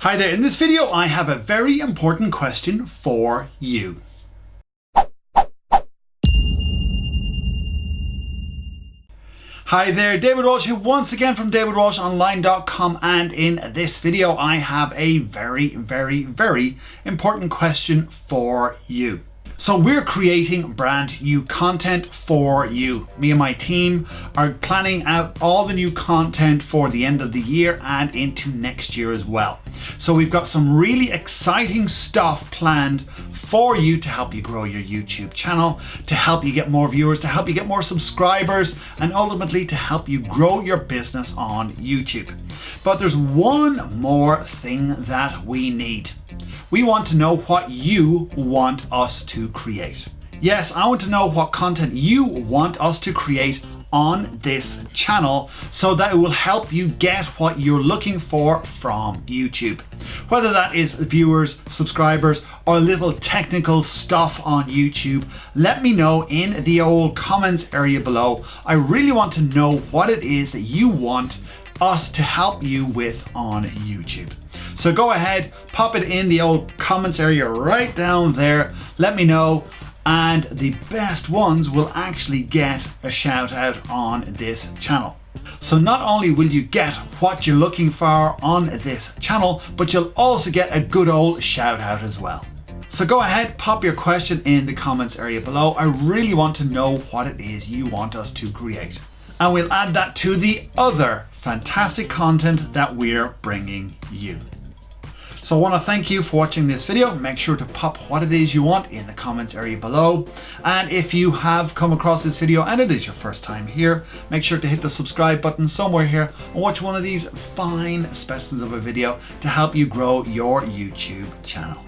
Hi there, in this video I have a very important question for you. Hi there, David Walsh here once again from davidwalshonline.com, and in this video I have a very important question for you. So we're creating brand new content for you. Me and my team are planning out all the new content for the end of the year and into next year as well. So we've got some really exciting stuff planned for you to help you grow your YouTube channel, to help you get more viewers, to help you get more subscribers, and ultimately to help you grow your business on YouTube. But there's one more thing that we need. We want to know what you want us to create. Yes, I want to know what content you want us to create on this channel so that it will help you get what you're looking for from YouTube. Whether that is viewers, subscribers, or little technical stuff on YouTube, let me know in the old comments area below. I really want to know what it is that you want us to help you with on YouTube. So go ahead, pop it in the old comments area right down there. Let me know, and the best ones will actually get a shout out on this channel. So not only will you get what you're looking for on this channel, but you'll also get a good old shout out as well. So go ahead, pop your question in the comments area below. I really want to know what it is you want us to create. And we'll add that to the other fantastic content that we're bringing you. So I want to thank you for watching this video. Make sure to pop what it is you want in the comments area below. And if you have come across this video and it is your first time here, make sure to hit the subscribe button somewhere here and watch one of these fine specimens of a video to help you grow your YouTube channel.